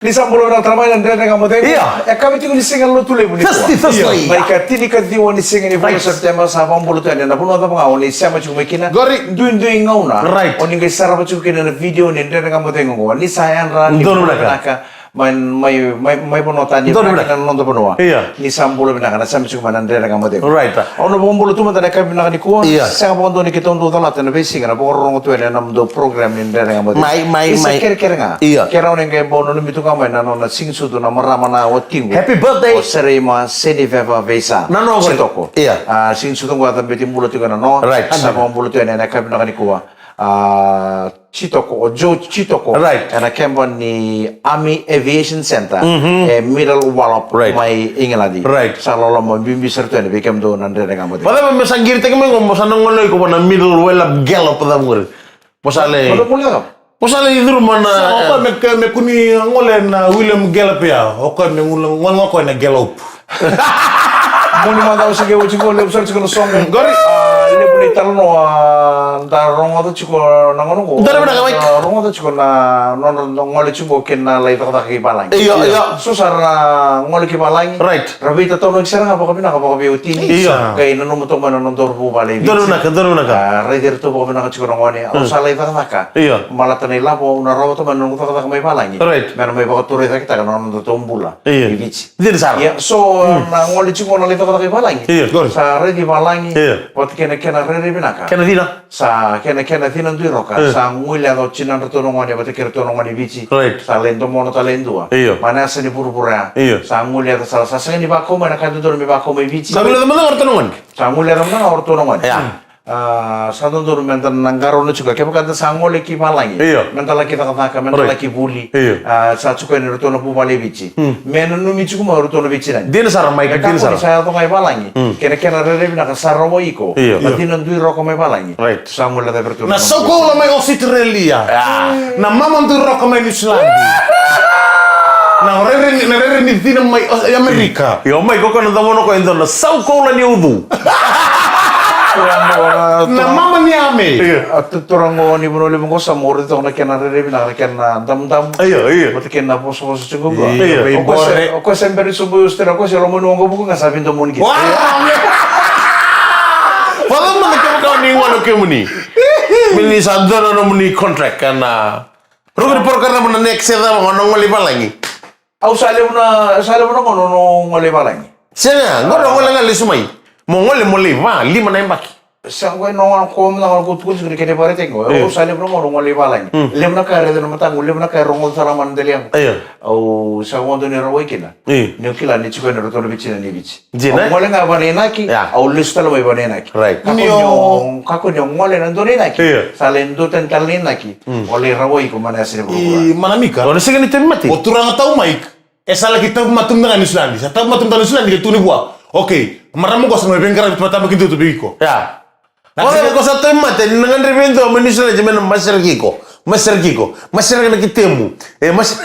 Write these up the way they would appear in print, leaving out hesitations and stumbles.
Lisambolo na trabalho André na Gamodego. Iya. É kami tingo nisinga lo tule bonito. Firstly. Baik tini ka diwa nisinga ni bulan September sa pambulo tani na puno ta mga oni sama chuma kina. Gori. Duin ngauna. Right. Oni ngai sarap chuma kina na video ni André na Gamodego ngo. Ni sayan ra. Dono naka. May ponota ni na nondo ponoa. Iya. Ni sambolo na kana sama chuma André na Gamodego. Right. Ono pambulo tuma tani kami na ni ko. Iya. Sa pondo ni kita ndo tala tani basic na poro ngo tuele na do program ni André na Gamodego. Mai. Kira nga. Iya. Kira oni ngai bono ni mitu kamay na no na singsu do na marama na watingo. Happy birthday. O serema seniveva vesa. Nano Sitoko. Iya. Singsu do ngata beti mulo tiga na no. Right. Sa pambulo tiga na kabi na kanikuwa. Chitoko o Joe Chitoko. Right. Na kemba ni Army Aviation Center. Middle Wallop. Right. May Ingeladi. Right. Sa lolo mo bimbi serto ni bikem do nandre na gamot. Pada me sangir te kemo ngomo sa nongoloy ko na middle well up gallop da mur. Posale. Ano pula ka? Posale idur mana. Oka me kuni ngole na William Gallup ya. Oka me ngol ko na Gallup. Muni manda o sige o chico le usar chico no song. Gori. Le buli talo no da rongo to chico na ngono ko. Dara bana kamay. Rongo to chico na no ngole chico ken na lai ta ki balang. Iya. Susar ngole ki balang. Right. Rabita to no eksera nga baka bina ka baka utini. Iya. Kay nanu mo to man non dorbo bale. Dono naka. Rider to baka bina ka chico ngone. O sa lai ta ka. Iya. Malata ni lapo na rawo to man non to ka may balang. Right. Meron may baka turi ta kita ka non to mbula. Iya. Ibici. Dir sar. Ya, so na ngoli chico na lito kata balangi. Iya, Sa redi balangi. Iya. Pot kena redi binaka. Kena dina. Sa kena thinan dui roka. Sa nguli do chinan retono ngoni bote kertono ngoni bici. Right. Sa lendo mono talendua. Iya. Mana sa ni pura-pura. Iya. Sa nguli do sa ni bako mana kadu do mi bako mai bici. Sabi na teman orto nongon. Sa nguli do mana orto ngoni. Ya. Sa do mentan nanggaro no juga. Kaya kata sa ngoli ki balangi. Iya. Mental lagi kata mental lagi buli. Iya. Sa chuko ni retono pu bale bici. Menu no mi chuko mo retono bici na. Din sar mai din sar. Saya to ngai balangi. Kena rere bina ka sarro iko. Iya. Mati nan dui roko mai balangi. Right. Samuel da bertu. Na soko la mai Australia. Na mama tu roko mai New Zealand. Na rere ni tina mai Amerika. Yo mai ko kono tamono ko endo na sau ko la ni udu. Na mama ni ame. Turango ni buno le mo sa mori to na kena rere bina kena dam. Iya. Mati kena poso chugo. Iya. Ko sempre subo ustera ko se lo mo ngo buku nga sabi to mon ki. Fala mana kau ni ngono ke muni. Mini sadar no muni contract kana. Rugi por karena mana next era ngono ngoli balangi. Au sale una ngono no ngole balangi. Sena, ngono ngoli ngali sumai. Mongole moli va lima na embaki. Sangwe no ko na ko tu ko kene pare tengo. Au sale no ngole balangi. Lemna ka rede no matangu lemna ka rongo salaman deliam. Iya. Au sa wondo ni rawai kina. Iya. Ne kila ni chiko ni rotono bici na ni bici. Jina? Ngole nga bane naki. Ya. Au lista lo mai bane naki. Right. Kako nyo ngole na ndone naki. Iya. Salendo ten talin naki. Ole rawai ko mana sire bro. Manamika. Ono sige ni temati. Oturang tau maik. Esa lagi tau matum dengan New Zealand. Sa tau matum dengan New Zealand ke tuni bua. Oke, maramu ko sa may bengkara mata begitu tu biko. Ya. Oleh ko sa temati dengan revento ministro je men maser kiko. Maser na kitemu. Mas.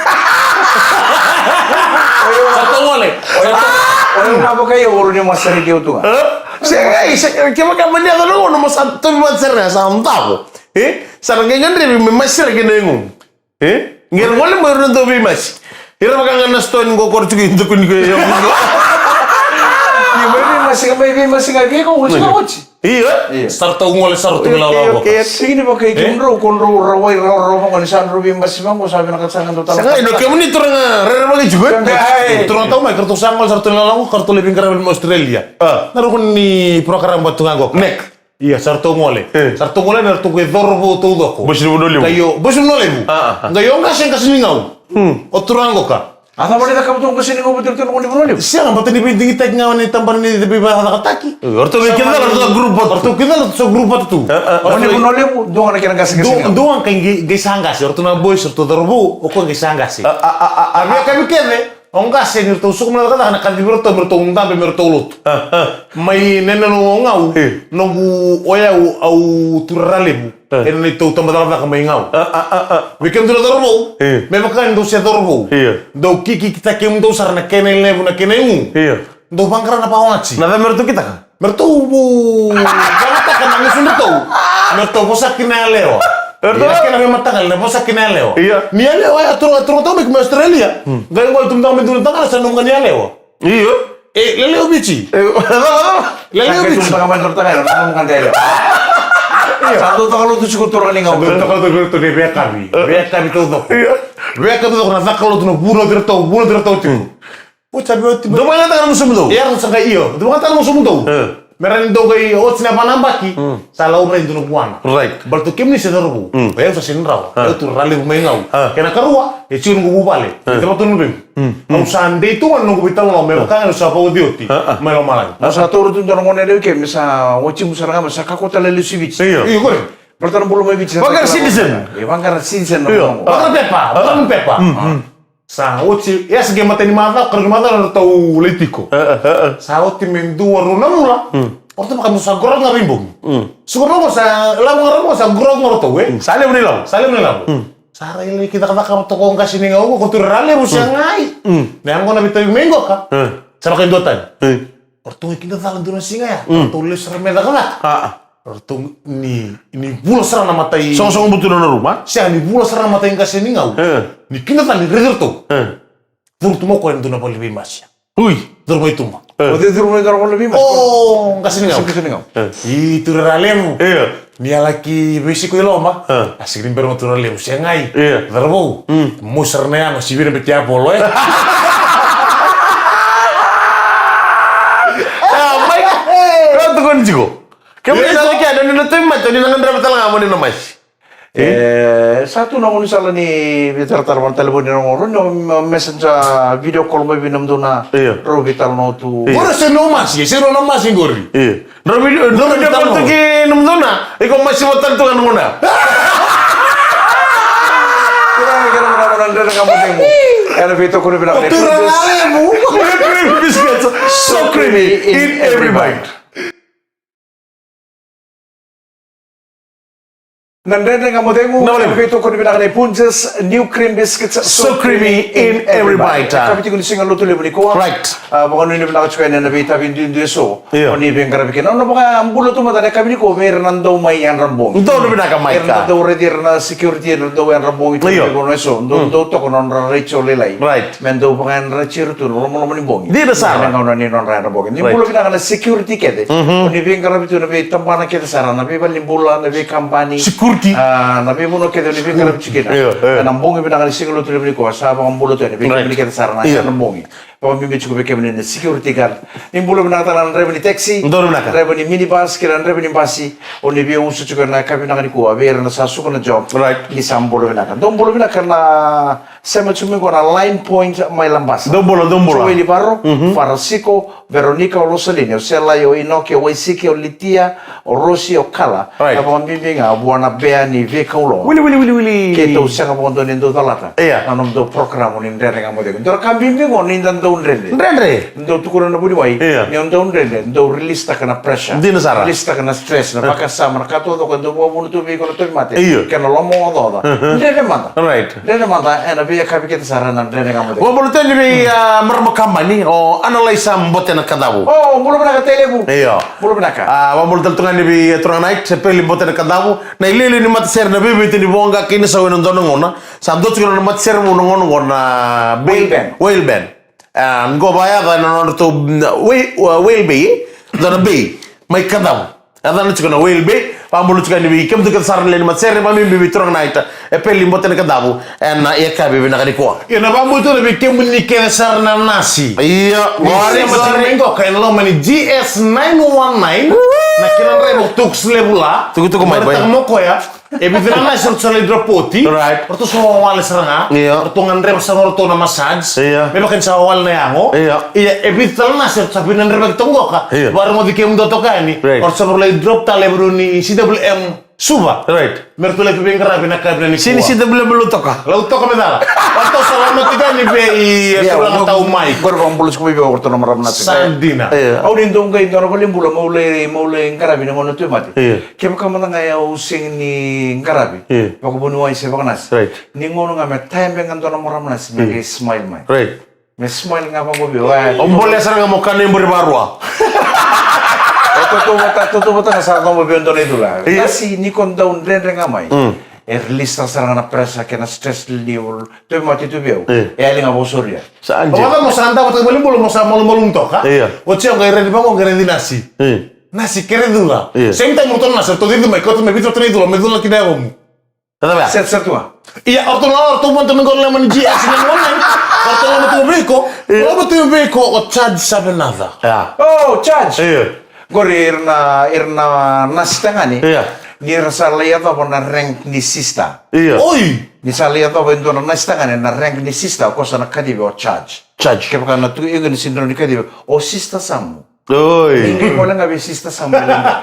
Satu ngole. Ole na ba kayo oro ni masari dio tu. Saya kema kama dia no no mas to maser na sa amtako. Sarang ngan revi maser ke nengu. Ngel ngole mo ron to bi mas. Ira makanga na stone go kortu ki ndukun ko yo. Masih ngai ko uci ko uci. Iya. Sarta ngole sarta ngelawa. Sini ba kay konro rawai ngoni san rubi masih bang ko sabi nakasangan to tala. Saka ino kemo ni turang rere bagi juga. Turang tau mai kartu sangol sarta ngelawa kartu lebih kara Australia. Naru kun ni program buat tunganggo. Nek. Iya, sarto ngole. Sarto ngole na tu ke dorbo tu doko. Bosin mo dole. Kayo, bosin mo lebu. Ngayon kasi ngau. O turango ka. Asa mo nila kabutong kasi ngo betul betul ngoni bro. Siya nga, ba't nipinding itek nga ni tampan ni Debi Nakataki? Orto kita la grupo. Orto kita la sa grupo tu. Ngoni bro lebu do na kina kasi kasi. Doang kay gaysangasi, orto na boys, orto darbo, o ko gaysangasi. Abi kami kene, ang kasi nirto usok mo na kata na kandiberto merto undambe merto ulut. May nenano ngau, nogu oya au turalebu. En itu tambah ka may ngau. Weekend do darbo. Me makan do se darbo. Do kiki kita kem do sarna kene lebu na kene un. Do bangkara na pawachi. Na merto kita ka. Merto bu. Jangan tak kenang merto. Merto bosak kena leo. Yes, kena memang tanggal, na posa kina leo. Iya. Ni leo ay turun tahu ke Australia. Gaya gol tum tahu turun tanggal sa nung kanya leo. Iya. Leo bici. Lele Leo bici. itu tengah main tertengah, ngomong kan dia. Satu kalau tu cukup turun nih ngomong. Turun tahu tu dia kami. Dia kami tu tu. Dia kami tu kena kalau tu buro tertahu tu. Pucha bioti. Do mana tangan musuh tu? Iya harus sangka iyo. Tu kan tangan musuh tu. Meran do gay ots na panambaki. Salah umre itu nubuan. Right. Bertu kim ni sedaru. Ya usah sinrau. Ya tu rale umengau. Kena karua. Ya cium gubu bale. Itu tu nubim. Au sande itu kan nunggu bital lo melo kan usah pau dioti. Melo malang. Masa turun tu dorong ngone deh kayak misa wajib musaranga masa kako tele lusivic. Iya. Iyo kore. Pertama belum lebih. Bakar citizen. Ya bakar citizen. Bakar pepa. Sa oti ya sege mata ni mata kerja mata na tau letiko. Sa oti mendu waruna mula. Orto makan musa gorong ngarimbung. Sugoro sa lamong sa gorong ngoro tau Sale unilau. Salim na labo. Sara ile kita kata toko kasi ni ngau ko turale mo siya ngai. Na ngo na bitaw mengo ka. Sa kayo dotan. Orto kita talan duna singa ya. Orto les remeda kala. Orto ni bula sara na matai. Song butuh na rumah. Siya ni bula sara na matai kasi ni ngau. Ni kita talan reserto. Furtu mo ko endo na pali masya. Ui. Dormo itu mah. Waktu itu rumah dorong lebih mas. Oh, kasi ni ngau. Kasih ngau. Itu ralemu. Iya. Nia laki besi ko iloma. Asik rin pero ralemu siya ngai. Iya. Darbo. Musar na yan, sibir na betia polo eh. Baik. Kau tu kan jigo. Kamu Iya, lagi ada ni nanti macam ni nangan dapat talang amun ni namas. Satu nang misalnya ni bicara tarman telepon nang orang no messenger video call may binam do na Iya. ro vital no tu. Ora se no mas, ye se no mas ngori. Iya. Video pertu ki namdona. Ikaw masih motal tu kan muna. Kira benar dari kamu tengok. Ada video call bilang ni. Ralemu. Biscuits so creamy in every bite. Nandere kamu tengok. Ada video call bilang ni Punches new cream biscuits So creamy in every bite. Kami tinggal singal lutu lebu ni ko. Right. Bukan ini bilang cukai na bita bindu so. Iya. Oni bengkar bikin. Ono baka ambulo tu mata kami ni ko mer nando may yan rambong. Ito na binaka Mer Mike. nando redir na security nando yan rambong itu Iya. ko no so. Ndo to ko non recho lelai. Right. Mendo pangan rechir tu no mo ni bongi. Di na sara. Nang ono ni non ra rambong. Ni Right. bulo binaka na security kede. Oni bengkar bitu na be tampana kede sara na be balimbula na be company. Security. Na be mo no kede ni bengkar bitu kede. Iya. Na bongi binaka ni singulo tu ni ko sa bang bulo tu ni bengkar kede sara na Iya. yan bongi. Pamimbi cukup kami ni security guard. Ni bulo binaka na revenue taxi. Ndo binaka. Revenue minibus kira revenue basi. Oni be usu cukup na kami binaka ni ko avera na sa suko na job. Right. Ni sambulo binaka. Dom bulo binaka na sema cumi ko na line point may lambas. Dombola. Joey Libarro, Farasico, Veronica Rosalini, Sela yo Inoke, Waisiki, Litia, Rossi, Kala. Right. Apa bimbing buana bea ni veka ulo. Willy. Kita usah ngapondo nindo talata. Iya. Anam do program ni ndere ngamode. Ndora kambimbing on nindan do ndere. Rendre. Ndo tukura na budi wai. Iya. Ni ndo ndere, ndo release takana pressure. Di na sara. Release takana stress na baka sama na kato do kando mo bunu tu bi kono tu mate. Iya. Kana lomo do da. Ndere mata. Right. Ndere mata ana be kabi kita sarana ndere ngamode. Wa bolo tani ni mermakam ni o analisa mbote na kadabu. Oh, mulu benaka telebu. Iya. Mulu benaka. Wa bolo tal tungan ni bi tungan night sepeli mbote na kadabu. Na ilele ni mat ser na bibi tini bonga kini sa wenon dono ngona. Sa dot ko na mat ser mo ngona whale band. Ngo baya da no to whale bay. Da bay. May kadabu. Ada na chukana whale bay. Pambulu chukana bi kem dukat sar le mat ser ma bibi tungan night. E peli mbote na kadabu. En ya ka bibi na kaniko. Ina bambu itu lebih kemuni kena sarna nasi. Iya. Wari masih minggu kayak lo mani GS 919. Nak kira remo tux lebula. Tugu mai bay. Bertemu ko ya. E bidra na sur sur dropoti. Right. Orto so wale seranga. Iya. Orto ngandre sa orto na massage. Iya. Melo kan sa wale na yango. Iya. Iya e bidra na sur sa pinandre bagtongo ka. Iya. Baru mo dikem do to kani. Right. Orto mulai drop tale bruni CWM Suba. Right. Mertule pibing karabi na kabina ni Sini si double beluto ka. Lauto kami dala. Orto sa wala tiga ni be tulang tau mai. Baru bang bulus kumi bawa orto nomor ramna. Sandina. Au din dong kai ndoro kolim bula maule ngarabi na ngono tu mati. Iya. Kema kama nga ya using ni ngarabi. Iya. Bako bunu wai se bakanas. Right. Ni ngono nga me time bang ndoro nomor ramna si me smile mai. Right. Me smile nga bang bobi wa. Ombole sarang mo kanin beribarwa. Toto bata nga sa ngombo bi ndoro idula. Iya. Kasi ni kon daun rendre nga mai. release na sarang na presa kena stress liul. Tu mati tu biau. Ali nga bosoria. Saan O kata mo santa mo tayo malimbulo mo sa malum toh ka? Iya. O siya kay ready pa ko kay ready nasi. Nasi kere dula. Iya. Same time mo to nasi to dito may koto may bito tre dula, may dula kina mo. Tata ba? Set tua. Iya, orto mo to ngol lemon GS na online. Orto mo to beko. Mo to beko o charge sabe nada. Ya. Oh, charge. Iya. Gori irna nasitangani. Iya. Ni rasa lihat apa na rank ni sista. Iya. Oi. Ni sa lihat apa itu na nasitangani na rank ni sista ko sa nakadibe o charge. Charge. Kaya baka na tu iyon ni sindro ni kadibe o sista samu. Oi. Hindi mo lang gabi sista samu.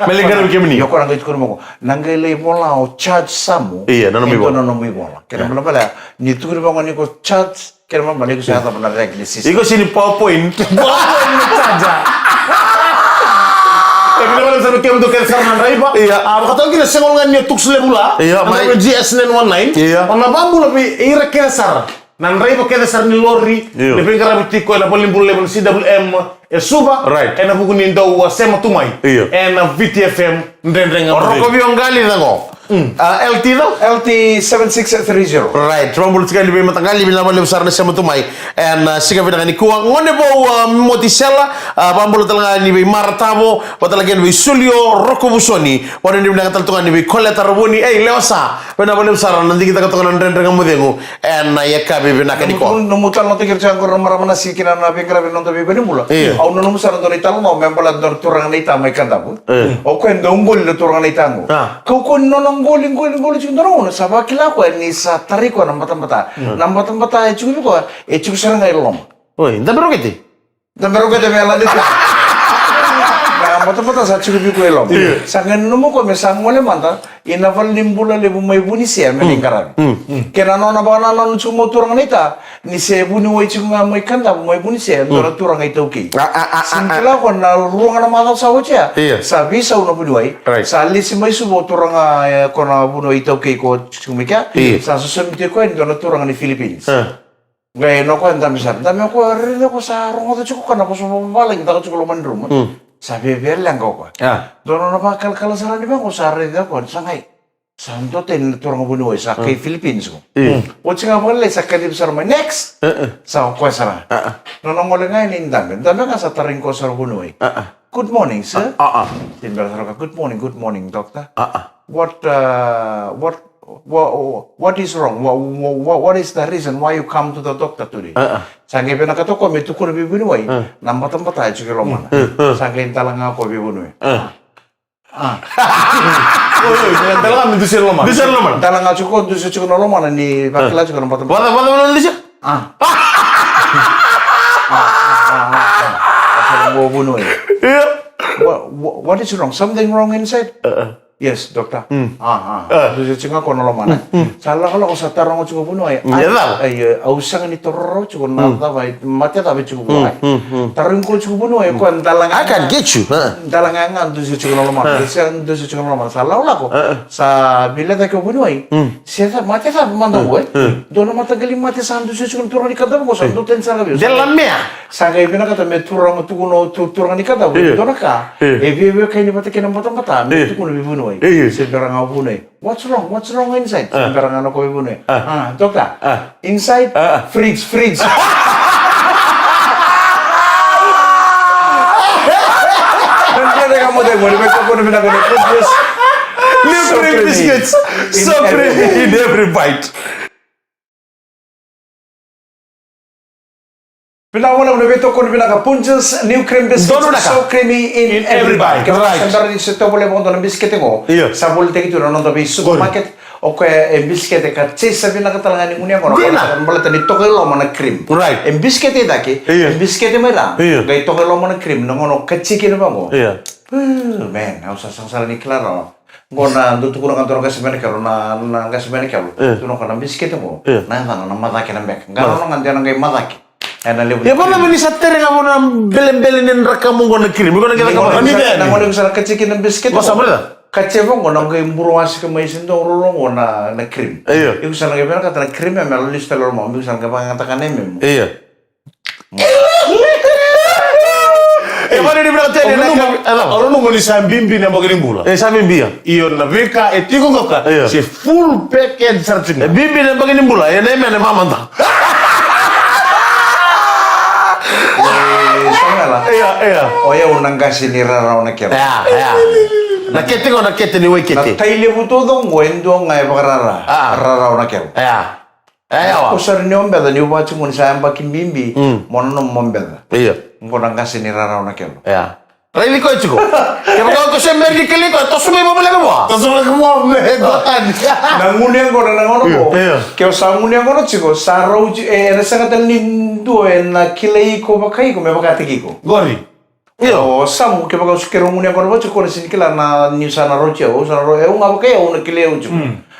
Melenggar bikin ni. Yo ko lang gait ko mo. Nangailay mo lang o charge samu. Iya, nanonoy mo. Nanonoy mo lang. Kaya mo pala ni tu ko ni ko charge. Kaya mo balik ko sa hata na rank ni sista. Iko sini PowerPoint. PowerPoint saja. Tapi kalau misalnya kamu tuh kayak sekarang nanti pak, Iya. kata kita sengol ngan tuk selebula, Iya, mai. GS nen online, Iya. ona bambu lebih ira kesar, nanti pak kesar ni lori, Iya. lebih kerap tiko, ena boleh lebih CWM, suba, Right. ena buku nindo sema tumai, Iya. ena VTFM, ndeng Rokok biong gali tango. LT tau? LT 7630. Right, trombol sekali lebih matanggali bila boleh besar nasi matumai. And sika vidang ni kuang ngone bo motisela pambol talanga ni be martabo patalagi ni be sulio roko busoni pada ni bilang taltungan ni be koleta roboni leosa pena boleh besar nanti kita katakan ndeng ngamudengu and yaka be benaka ni ko. Numutal no tikir chang ko ramara mana sikina na pikra be nonto be mula. Iya. Au no musara do italo no membala do turang na ita mai kandabu. O ko ndongol do turang na itango. Ah. Kau ko no ngoli chundoro no sabakila ko ni sa tariko na mata. Na mata e chubi ko e chubi sarang ai lom. Oi, nda bero kiti. Tambero ko de mela de. Na mata sa chubi ko elom. Sangan no mo ko me sang mole manta inaval limbula lebu mai buni sia melingkaran. Kena no na bana no chumo turang na ita ni se buni wai chunga mai kanda mai buni sia ndora turang ai tauki. Singkila ko na ruang na mata sa hocia. Iya. Sabi sa una buni wai. Right. Sa lisi mai subo turang ko na buni ai tauki ko chumika. Iya. Sa susumite ko ndora turang ni Philippines. Gaya no ko anda misal. Dami ko rida ko sa rongo to chuko kana ko so baling ta ko chuko man rum. Sabi lang ko. Dono na ba kal sa di ba ko sa rida ko sangay. Santo ten turang buni wai sa kay Philippines ko. O chinga ba le sa kadib sa rumah next. Sa ko sa. Nono ngole ngay ni ndang. Dami ka sa taring ko sa buni wai. Good morning, sir. Tinbara sa ka, good morning, doctor. What is wrong? What is the reason why you come to the doctor today? Sangay pinakato ko, may tukuro bibinuay. Nambatang tayo, sige loman. Sangay talang ako bibinuay. Dalam itu sih lama. Bisa loman. Talang ako ko, doon sa chiko na loman, ni bakila chiko nambatang Wala wala wala siya. Ako bibinuay. Iya. What is wrong? Something wrong inside? Yes, dokter. Doon sa chiko ko na loman. Salah kalau ko sa tarong ko chiko binuay. Ay, ausang ni torro chiko na tabay. Matya tabay chiko binuay. Tarong ko chiko binuay. Ko ang talang I can get you. dalangan doon sa chiko na loman. Doon sa chiko na loman. Salah wala ko. Sa bilet ako binuay. Siya matya tabay manda ko doon na matagaling matya sa doon sa chiko na turang ni kadam ko. Sa doon sa gabi. Dalam mea. Sangay pinakata may turang turang ni kadam. Doon na ka. Bibi kayo ni matya kinang mata. May tukuno bibunuay. Seberang ako bibunuay. What's wrong inside? Seberang ano ko bibunuay. Dokter. Inside fridge. Nandiyan kamu deh, mau dibaca ko na pinagano. New cream biscuits. So creamy in every bite. Pinawala mo na bito ko na pinaka Punches new cream biscuits Dono na ka? so creamy in every bite. Right. Sandara di sa boleh mo ng biscuit mo. Iya. Sa boleh ito na nung tabi supermarket o kaya biscuit ka cheese sabi na katalangan ni ngunya ko. Gina. Boleh tani to kilo mo na cream. Right. Biscuit ito ki. Iya. Biscuit mo ra. Iya. Gay to kilo mo na cream nang ono kachikin ba mo. Iya. Man, ako sa sangsara ni klaro. Ngona ndutu ko nga toro kasi menikalo na kasi menikalo. Tuno ko na biscuit mo. Na na mataki na mek. Ngano nga diyan ngay mataki. Ya pernah beli satere nggak mau belen-belenin rekamu gua kirim, gua kita kapan ini? Nang wala sa kachikin ng biscuit. Masa berita? Kacebo ko nang kay buruas ka may sindo rulong na cream. Iyo. Iku sa nang kay kata na cream ya melo lista lor mo, iku sa nang kay pangatakan mo. Iya. Ya Kembali di belakang tadi Orang nunggu di sambimbi na bagini bula. Sambimbi ya. Iyo na veka etiko koka. Iya. Si full package searching. Bimbi na bagini bula ya na mene mama ta. Sama lah. Iya. Oh ya unang kasi ni rara na kero. Ya. Nakete ni Na wekete. taile buto dong wendo ngai bakarara. Rara na kero. Ya. Wa. Kusar ni ombe da ni ubachi mun sa amba kimbimbi. Mono mombe da. Iya. Ngona kasi ni rara na kero. Ya. Rai ko chiko. Kaya ko sember di kali ko to sume mo bela mo. Tasu mo me dotan. Nanguni yang kono nangono ko. Iya. Kaya sanguni yang kono chiko sarau resa kata lindo na kilei ko bakai ko me bakati ko. Gori. Iya. O samu ke baka sukero nguni yang kono bacho ko sin kila na ni sana rocha o sana ro e unga bakaya o na kilei o chiko.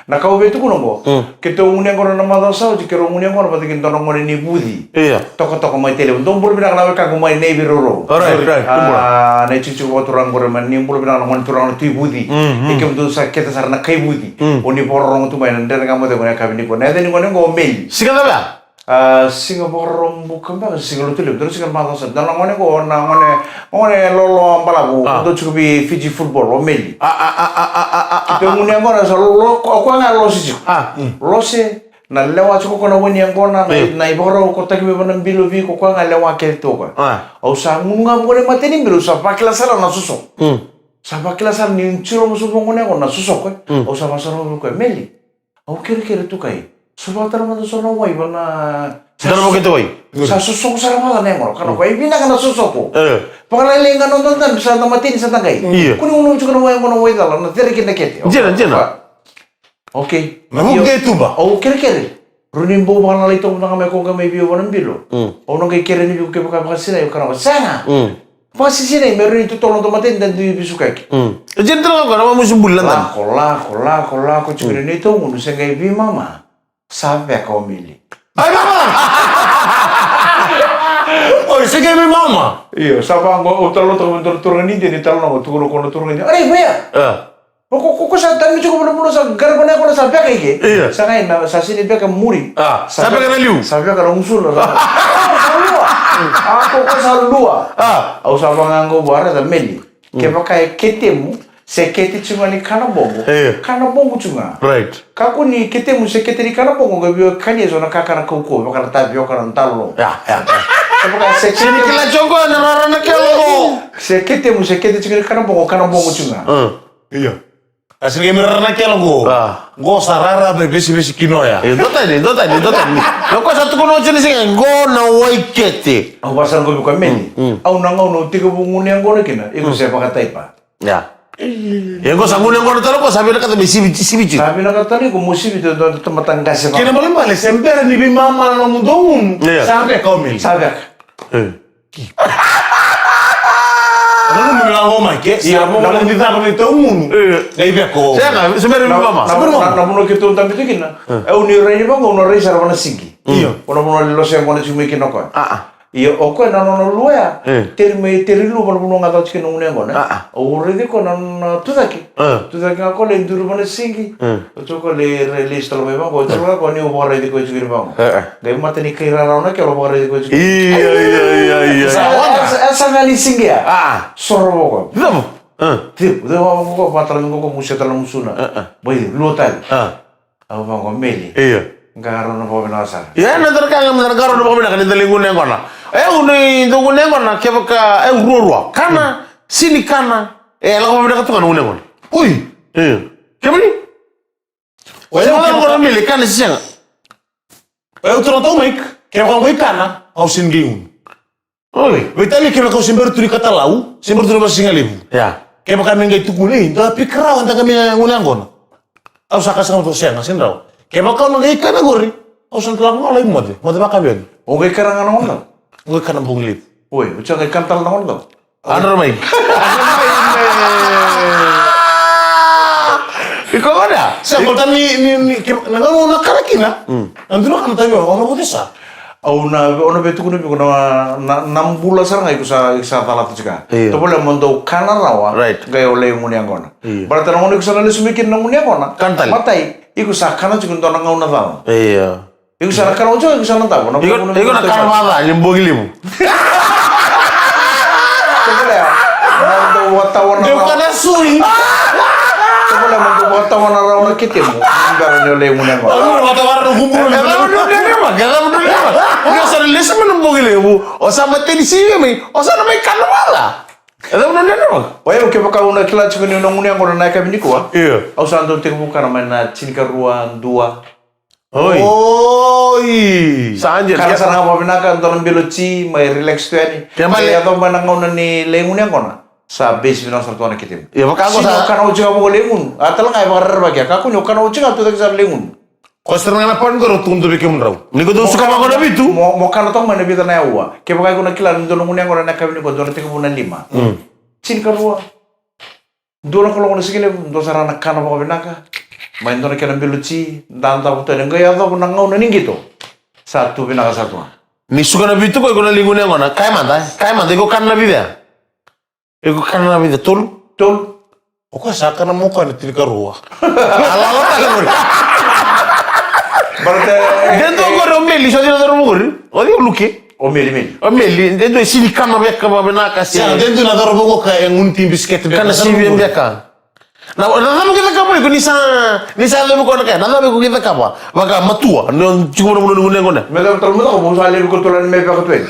Na kau betu kuno ko. Kita nguni yang kono na madasa o chikero nguni yang kono pati kinto ngoni ni budi. Iya. Toko mai tele. Dong bulu bina kana ka mai nei biroro. Right. Ah, nei cucu ko turang gore man ni bulu bina ngoni turang tu budi. Ikem tu sa kita sarna kai budi. Oni porong tu mai ndere kamu te ngoni kabini ko. Nei ni ngoni ngo meli. Sikata ba? Singapore bukan ba Singapore tu lebih terus kan mana sah. Dan ngoni ko na ngoni lolo balabu. Tu cukup bi Fiji football o meli. Kita ngoni ngoni sa lolo ko nga losi cukup. Losi na lewa chuko kono woni angona na iboro ko taki be bonan bilu vi ko nga lewa ke to ko au sa ngunga ngone mateni bilu sa pakila sala na suso sa pakila sala ni chiro musu ngone ko na suso ko au sa masaro ko meli au kere tu kai suba tar man so no wai bana Dano mo kito wai. sa suso ko sala mala nemo kana ko ibina kana suso ko pakala lenga no tan bisa na matini sa tangay kuni unu chuko no wai dala na tere kinda kete Jena. Okay. Namu gitu ba? Oh kere. Runin bo bana lito na kami ko kami biyo banan bilo. O nang kay kere ni biyo kay baka sila yung kana sana. Pasi sila meron ito tolong tomatin dan di bisu kay. Jena talaga ko naman mo sumbulan tan. Kola ko chukuri nito munu sa kay bi mama. Sabi ako mili. Ay mama. Oh, sige mi mama. Iyo, sabi ako utalo to turun ni din italo na turo ko na turun ni. Aray buya. Kok sa dami cukup benar-benar sa garban ako na sabi kay ke. Iya. Sa ngayon na sa sini beka muri. Sabi ka na liu. Sabi ka na usul. Ako ko sa lua. Au sa bangango buara da meli. Ke baka ketemu se kete cuma ni kana bongo. Kana bongo cuma. Right. Kako ni ketemu se kete ni kana bongo gabi kanye zona kakana koko baka na tabi kana talo. Ya. Baka se Sini kila jongo na rara na kelo. se ketemu se kete cuma ni kana bongo cuma. Iya. Asli kami rana kelo go. Go sarara be besi kinoya. Dota ni. Loko satu kono chini singa go na waikete. Aku pasal gue bukan meli. Au nangau no tiga bungun yang gue kena. Iku siapa kata ipa. Ya. Yang go sangun yang go talo ko sabi na kata bisi. Sabi na kata ni gue musim itu tempat tangga siapa. Kena boleh balik sember ni bi mama na mudong. Iya. Sampai kau mil. Sabi. Ano mo lang ako, Mike? Siya mo lang dito ako nito mun. Gaibe ko. Saya kan sebenarnya mama. Na puno kita untam itu kena. Uni reni bang uni reni sarwana singi. Iya. Puno los yang mana cuma kena kau. Iyo oko na no luya. Teri lu puno nggak tahu cikin uni yang mana. Uri di kau nan tudaki. Tudaki aku le dulu mana singi. Itu kau le release kalau memang kau itu kau ni ubah di kau cikin bang. Gaya mata ni kira rana kalau ubah di kau cikin. Iya. Sama ni singi ya. Soro kau. Kenapa? Tip, dia orang kau matalan kau musia dalam musuna. Baik, lu tahu. Aku bang kau meli. Iya. Garo na po binasar. Ya na terkanga na garo na po na kanita lingun yang kona. Uni tungun yang kona kaya ka ruwa. Kana sini kana. Lako pa ka tungan uneng kona. Uy. Kaya ni? Wala mo ko mili kana siya. Eu troto Mike. Kaya kau kana, au singiun. Oi. Vitali kaya kau sember tu di kata lau, sember tu di bahasa Singalibu. Ya. Kaya kami ngai tu kulih, tapi kerau antara kami ngunang kona. Au sakasang tu siang, asin rau. Kaya kau ngai kana gori, au santulang ngolai mode baka bian. Okay karangan naon daw? Ngai kana bunglip. Uy, ucap kay kantal naon daw? Ano may? Ikaw ada? Sa kota ni nangaw nakarakina. Nandulo kan tayo, ono ko desa. Au na betu kuno na 6 bulan sarang ay ko sa talat juga. To pala mondo kanan rawa. Right. Gaya oleh ngunyang kona. Berarti nang ko sa nalis sumikin nang ngunyang kona. Kantal. Matay, iku sa kanan juga to nang na tawo. Iya. Iku sa kanan juga iku sa nang tawo. Iku na karmada, yung bugili mo. boleh ya. Mau wartawan Dia bukan asui. boleh mau wartawan orang kita mau. Baru nyoleh munang. Aku wartawan kumpul. Nggak usah lesa menumpuk ini bu. Osa mati di sini mi. Osa namanya kan malah. Ada mana dia nama? Wah, oke pakau nak kelas cuma nong orang naik kami ni kuah. Iya. Aku santu tengok bukan mana cincin ruang dua. Oi. Sanjir. Karena sarang apa benakan orang beloci, mai relax tu ni. Saya atau mana ngau nani lengun yang kona. Sabes bilang satu anak kita. Ya maka aku sa. Karena ucap apa lengun. Atau ngai bakar bagi. Aku nyok karena ucap tu tak sar lengun. Kau sering ngapain kau rotun tu bikin merau? Ni kau tu suka makan apa itu? Mau karena tahu mana bitar naya uwa. Kaya pakai guna kilan untuk lengun yang kona nak kami ni kau donat 35. Cincin ruang. Dua kalau guna sekali, dua sarang nak kana apa benaka. Main tu nak kena beluci, dan tahu tu dengan gaya tu pun ngau nani gitu. Satu benaka satu. Ni suka nabi itu kau lingun yang mana? Kaya mana? Kau kan nabi dia. Kau kan nabi dia tul. Kau seakan muka ni tidak ruah. Ala tak Berarti. Dan tu kau romeli, so dia orang mukul. Oh dia luki. Omeli. Dia tu sini kan nabi kau benaka sih. Jangan dia tu nak taruh buku kayak ngunting biskuit. Kan si yang dia kan. Nah, nama kita kapan? Kau nisa lebih kau nak? Nama kita kapan? Maka matua, ni cuma nunggu nunggu. Mereka terlalu tahu bahawa saya lebih ketulan mereka ketuan.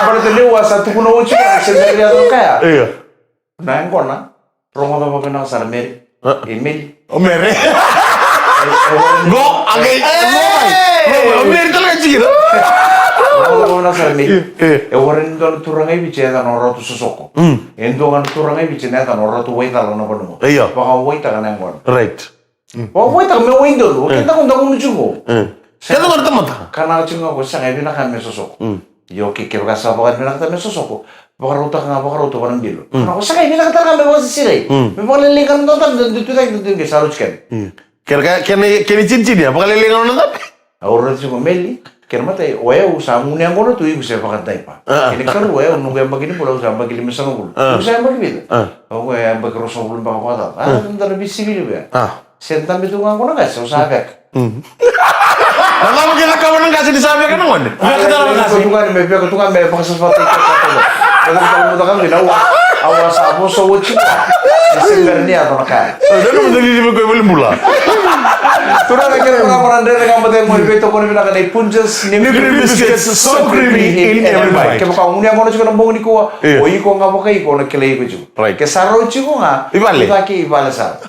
Berarti dia satu pun uci sendiri dia tu kaya. Iya. Nah yang kau na, rumah apa kenal sar Mary, Emil. Mere. Go, agak. Meri tu lagi gitu. Rumah apa kenal sar Mary. Orang itu turang aja bicara orang tu sosok. Itu kan turang aja bicara orang tu waiter lah nampak dulu. Iya. Bahkan waiter kan yang kau. Right. Bahkan waiter mau waiter dulu. Kita undang juga. Kita mana teman tak? Karena cuma aku sangat bina kan mesosok. Yo kikir kasa bakat bina kata mesosok. Bakar utak ngapa bakar utak orang bilu. Karena aku sangat bina kata kan memang sisirai. Memang lelengkan nonton dan itu tak itu yang salut kan. Kira cincin ya? Bakal leleng nonton? Orang itu cuma meli. Kira mata, wah usaha yang kono tu ibu saya pakai taipa. Ini kan wah nunggu yang begini pulau usaha bagi 5 bulan. Ibu saya begini. Oh yang bagi rosong bulan pakai apa? Bentar lebih sibuk ya. Sentam itu nggak kono nggak usaha bek. Lama kita kawan nggak sih disampaikan kan nggak? Biar ketukan biar pakai sesuatu itu. Kalau kamu tahu kan bina awas apa so cika. Sebenarnya atau nak? Udah lu menjadi di buku belum pula. Turun lagi orang-orang dari kamu tadi mau itu kau bilang kan Punches New Cream Biscuits so creamy in every bite. Kamu kamu ni aku nak cakap nombong ni kau. Oh iko nggak pakai iko nak kelai iko juga. Right. Kesaro juga nggak? Ibale. Ibaki ibale sar.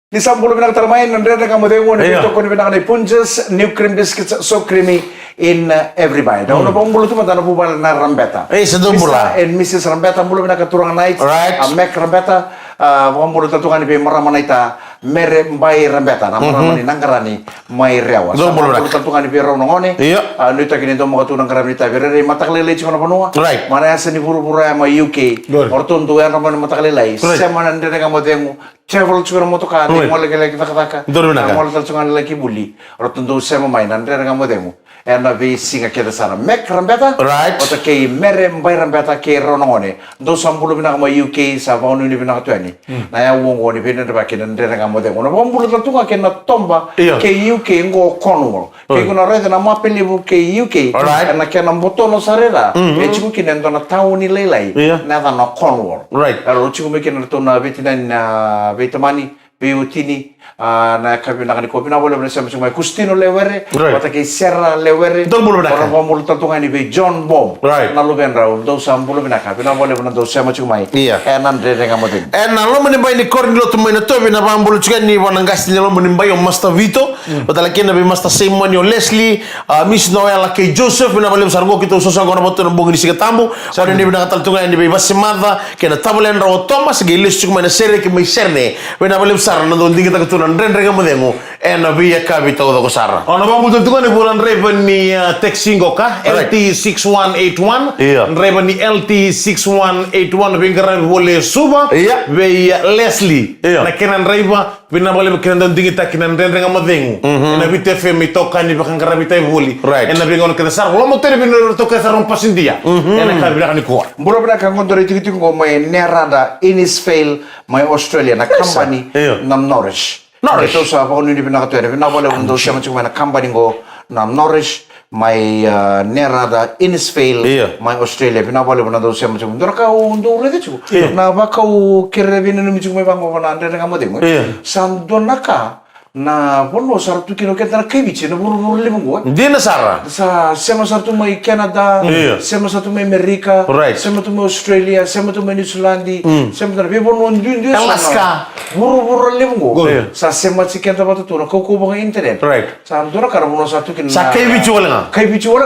Di sampul bilang termain nanti kamu tengok ni itu kau bilang kan Punches New Cream Biscuits so creamy in every bite. Dah, orang bulu tu macam apa bal na Rambeta. Sedang pula. And Mrs. Rambeta bulu bilang keturunan naik. Right. Mac Rambeta. Orang bulu tentukan di marama naita mere mbai Rambeta. Nama ni nangkarani mai rewa. Bulu tentukan di rau nongone. Iya. Nuita kini tu mau tu nangkaran nita. Beri mata kelele cuma apa Right. Mana yang seni buru-buru yang mau UK. Ortun tu yang ramai mata kelele. Saya mana ndene kamu tengok. Travel cuma mau tu kan. Mau lagi kita katakan. Mau tentukan lagi buli. Ortun tu saya main. Ndene kamu tengok. Ena vi singa kita sana Mac Rambeta. Right. Atau kei mere mbai Rambeta kei ronongone. Do sampulu bina kama UK sa vaunu ni bina katuani. Na ya uongo ni bina ndeba kina ndere kama de. Ona vampulu tatunga kena tomba kei UK ngo Cornwall. Kei kuna rede na mapeli bu kei UK. Right. Na kena botono sarera. Echiku kina ndona tauni leilai. Na na Cornwall. Right. Aro chiku me kina ndona vetina na vetamani. Beutini na kami nakani kopi na boleh bersama sama Kustino Lewere, kata ke Serra Lewere, orang pemulu tentungan ini John Bomb, nalu benrau, dos sampul bina kami na boleh benar dos sama cuma enan dari kamu ting. Enan lo menimbai ni korn lo tuh main tu bina pambulu juga ni wanang gas ni lo menimbai om Master Vito, betul lagi nabi Master Simon yo Leslie, Miss Noel laki Joseph bina boleh besar gua kita usaha gua nampot nambung di sini tamu, pada ni bina kata tentungan ini bebas semata, kena tabulen raw Thomas gilis cuma na seri ke serne, bina boleh besar nandun tinggi tak keturunan rendre kamu dengu via kabita udah kosara. Ono bang betul tuh kan bulan reven ni texting kah LT6181 reven ni LT6181 bingkaran boleh suba via Leslie na kenan reba bina boleh kenan dan tinggi tak kenan rendre kamu dengu na bite femi tokan di bahkan karabita boli na bingon kenan sar lo mau teri bina tokan saron pasin dia na kabila kan kuat bro bina kan kontor itu ngomai nerada Innisfail my Australia na company nam Norwich. Itu so apa ni bina katu bina boleh untuk siapa cuma na company go na Norwich, may Nerada, Innisfail, may Australia. Pinapali mo na daw siya macam. Dora kau untuk ulit itu. Na ba kau kira bina numi cuma bang ko na ande nga mo demo. Sando naka na bono sartu kino kenta na kebici na buru lima gua. Di na Sara. Sa sema satu mai Canada, sema satu mai Amerika, sema tu mai Australia, sema tu mai New Zealand, sema tu na bono ndu Alaska. Buru lima gua. Sa sema si kenta batu tu na kau bang internet. Sa andora kara bono satu kino. Sa kebici wala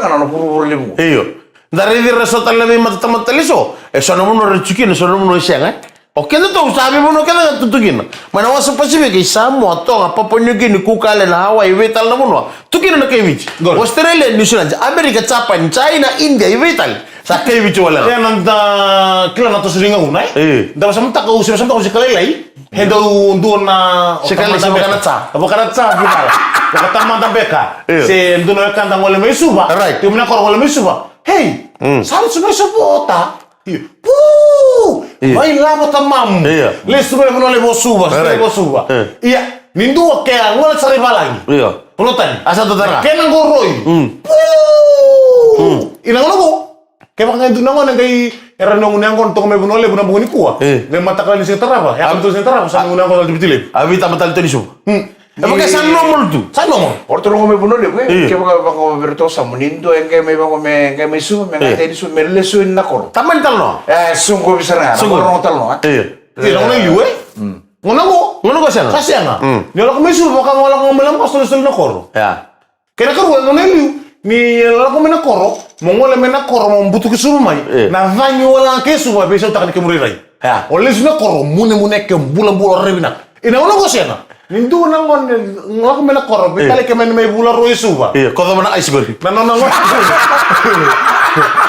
nga na buru lima gua. Iyo. Dari di resotan lebih mata liso. Sono mo rechukin, sono mo siang Oke tu sabi mo kena tutukin. Mana wasa Pacific Samoa to apa ponyo gini kukale na Hawaii wetal na mo. Tukin na kevici. Australia, New Zealand, Amerika, Japan, China, India wetal. Sa kevici wala. Kaya nanda kila na to silinga unay. Dapat sama tak kau sama kau sekali lagi. Hedo untuk na sekali sama kanatsa. Apa kanatsa gimana? Kata taman beka. Se ndono kanda ngole mesuba. Right. Tiu mina kor ngole mesuba. Hey, sal sunai sebota. Puu! Vai lama tamam. Lesu me vono le bosuba, le bosuba. Iya, nindu ke ngol sari balangi. Iya. Pelotan. Asa totara. Kena goroi. Puu! Ina ngono bo. Ke bang itu nangon ngai era nong nangon to me vono le bona boni kuwa. Ne mata kali se terapa. Ya betul se terapa sa nong nangon dibitilip. Abi tamatal tenisu. Apa ke san nomor tu? San nomor. Orto no me bono le ke bang bertosa menindo engke me bang me engke me su me ngate su me lesu na kor. Taman talno. Sungguh bisa na. Sungguh no talno. Tidak ngono liu Ngono ko sana. Kasianga. Ni ala ko mesu baka wala ko melam pas tulis na kor. Ya. Kena kor ngono liu. Ni ala ko mena koro, mongole mena koro mo butu kesu mai. Na vanyo wala kesu ba beso takani ke murirai. Ya. Ole suna koro mune ke bulan-bulan rebina. Ina ngono ko sana. Nindu nangon ngok mena koro betale ke men me bulan roi suba. Iya, kau mana ais gori. Nangon.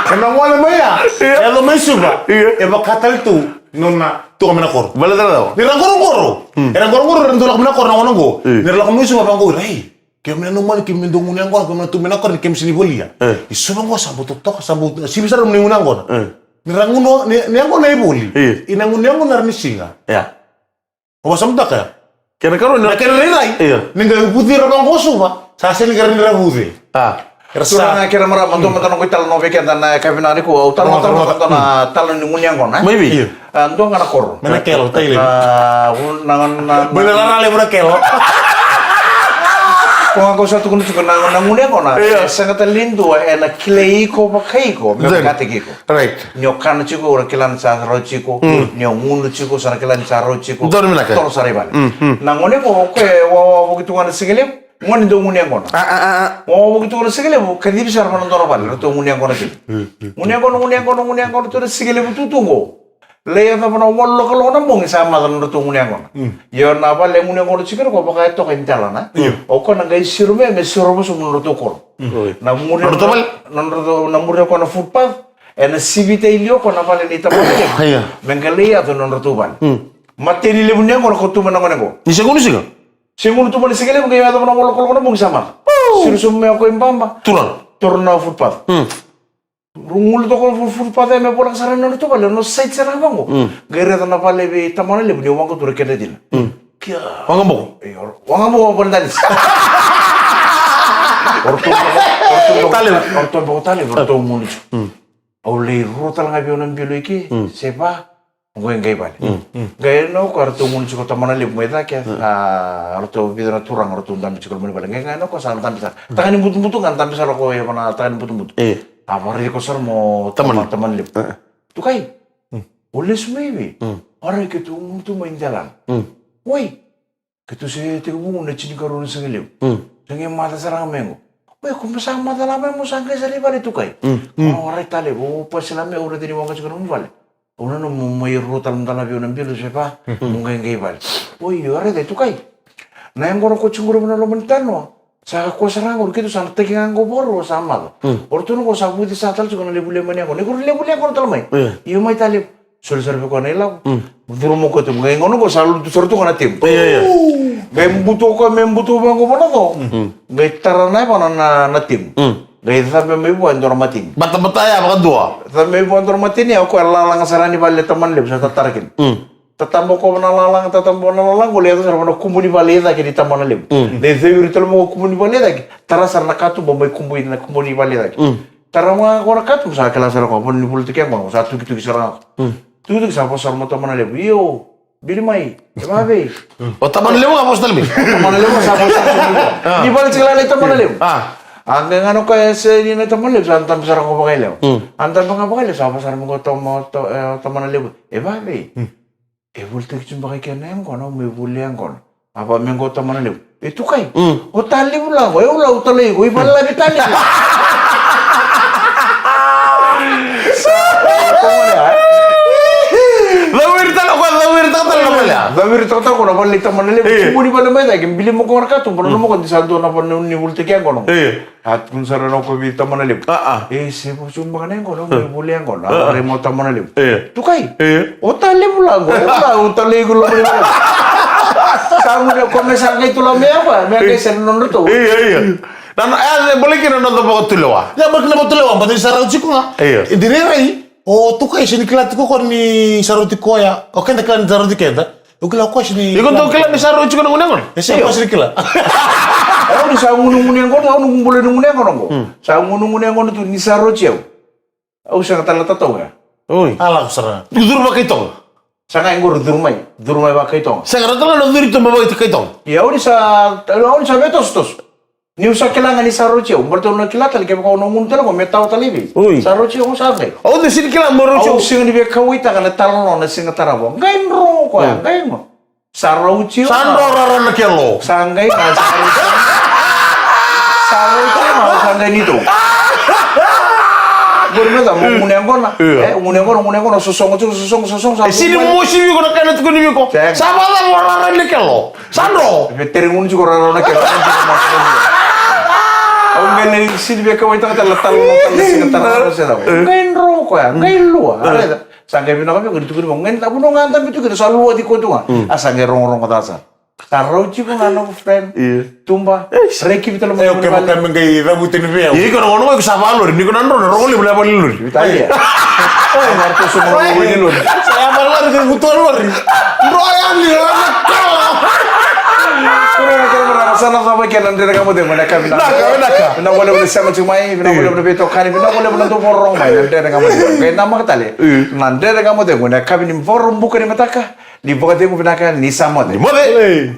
Kenang wala maya. Elo me suba. E bakatal tu nonna tu mena koro. Bala tara. Ni rangoro. Era goro rendu lak mena koro ngono go. Ni lak me suba bango. Hey. Kaya mena normal kaya mendong unang ko kaya tu mena koro kaya sini bolia. Isu bango sabu tok sabu si besar meni unang ko. Ni ranguno ni angko na iboli. Inang unang ko narni singa. Ya. O samda ka. Kena karo Na kena rai. Ninga putih rabang kosu ba. Sasa ni kena nira putih. Rasa kira mara mantu mantan ko tal no weekend na kavinari ko tal na tal ni ngunyang ko na. Maybe. Ando ngana kor. Mena kelo taile. Nangan Beneran ale mena kelo. Kung ako sa tukun tukun nangunyang ko na. Sangat lindo na kilei ko ba kai ko. Mekate ko. Right. Nyokan chiko ora kilan sa ro chiko. Nyongun chiko sa kilan sa ro chiko. Dor mina ka. Tor sariban. Nangunyang ko ko wa begitu ngana sigele. Ngoni do ngunyang ko na. Oh begitu ngana sigele mo kadi bisar man ndoro bal to ngunyang ko na ti. Ngunyang ko to sigele bu tutungo. Leya na pano wallo kalau na mong sama kan to ngunyang ko na. Yo na ba le ngunyang ko chikero ko baka to kan tala na. O ko na gai sirume me sirume so mun to ko. Na ngunyang na murre ko na footpath. En sivite ilio ko na pale ni tapole. Mengalia to non to bal. Mateni le ngunyang ko to man ko. Ni segundo siga. Segundo tu balik sekali mungkin ada mana wallo kalau mong sama. Sirusume ako imbamba. Tulan. Torna footpath. Rungul to ko footpath me pola sarana no to bale no site sara bango. Gere na pale be tamane le bunyo wango tur kene din. Kya. Wangambo. Wangambo bandalis. Orto mulu. Oleh rotal ngabi onan biolo iki. Sepa. Gue ngai bale. Ngai no ko arto mulu ko tamane le meda kya. Arto bidra turang arto ndam chikol mulu bale. Ngai no ko santam bisa. Takani butu-butu kan tam bisa ko ya mana takani butu-butu. Abari ko sar mo teman-teman lip. Tu kai. Oleh sumewi. Orang itu tu main jalan. Woi. Gitu sih tiga bungu na cini karun sengeliu. Sengem mata sarang mengo. Woi, kung masang mata lama mo sangkay sa riba tu kai. Orang tali, oh pas lama udah tini wangka sekarang balik. Una no may rutal ng talabi ng bilo siya pa. Mungkin kay balik. Woi, orang tu kai. Na yang goro ko cunguru na lumentan no. Sa ko sarang or kito sa tekingan ko boro sama. Or tuno ko sa buti sa tal ko na lebule man ako. Neguro lebule ako talmay. Iyo may talib. Sul-serve ko na ilaw. Duro mo ko ito. Ngayon ko sa sorto ko na tim. Ngayon buto bang ko pa na to. Ngayon taranay pa na tim. Ngayon sabi may buwan doon mating. Bata-bata ya, baka dua. Sabi may buwan doon mating niya. Ako alalang sarani bali taman lib sa tatarakin. tatambo ko nalalang ko lihat sarang na kumuni baleda ki di tamana lem de zeuri tolo mo kumuni baleda ki tara sarna katu bombai kumuni baleda ki tara mga ko katu sa kala sarang ko ni politik yang mo sa tuki sarang tu sa po sarmo tamana lem yo bili mai babe O taman lemo apa stal mi? tamana lem sa po sarmo di balik sila tamana lem ang ano kaya sa ni na tamana lem sa antam sarang ko bakay lem antam bakay lem sa po sarmo ko tamana lem babe volta que cuma kaya nem kono me bulian kono apa mengo tamana lew itu kai o tali ulang eu la utali ko iballa bitali Lawir tata ko na balik tamana lew kumuni bala mai dai bili mo ko marka tu bono mo ko disaldo na pon ni volta kaya kono at kun sarano ko bi tamana lew se po cuma kanen kono me bulian kono are mo tamana lew tu kai o tali ulang ko la utali ko lo Kamu udah komentar itu lo apa? Mereka senang nonton. Iya. Dan boleh kira nonton pokok tulewa. Ya bakal nonton tulewa, berarti sarau ciko nggak? Iya. Direrai. Oh tuh kayak sini kelat kok ni sarau tiko ya. Oke nak kelat sarau tiko ya. Oke lah kok sini. Ikut tuh kelat ni sarau ciko nungun. Ya siapa sini kelat? Oh di sarau nungun yang kau nungun boleh nungun yang kau nungun. Sarau nungun yang kau itu ni sarau ciau. Oh sangat terletak tahu ya. Oi. Alah sarau. Dudur pakai tong. Sangat yang gue durmai pakai tong. Sangat terlalu dudur itu bawa itu kai tong. Ya udah sa betos. Ni usah kelangan ni sarau ciau. Berarti nak kelatan kayak kau nungun terus kau metau talibi. Sarau ciau sampai. Oh di sini kelat merucu. Oh sing di bekau itu kan talon na sing tarabo. Gainro ko ya, gainro. Sarau ciau. Sandor orang nak lo. Sanggai kan sarau ciau mau sanggai itu. Gurme da muneng kona muneng kona susong Sini musi bi ko nakana tu ni ko. Sama la orang nak lo. Sandro. Veteringun juga orang nak kena. Ang galing sini be kawai tang talatal sing tararo sa daw. Ngayon ro ko ya, ngayon luwa. Sangge bino kami ko dito mo ngayon tapo no nganta bito ko sa luwa di ko tunga. Asangge rong katasa. Taro ko ngano friend. Tumba. Reki bito mo. Oke bakal menggai rabutin via. Ini kan orang mau kesapa lor, ini kan andro, orang boleh beli lor. Italia. Oh, marto semua beli lor. Saya malah dengan butuh lor. Royal dia. Kaya sana sama kanan dari kamu deh mereka bina. Bina boleh sama cumai, bina boleh beto kani, bina boleh tuh forong mai dari kamu deh. Kayak nama ketale. Nanti dari kamu deh mereka bina forum bukan di mata kah? Di bukan dia bina kan ni sama deh. Boleh.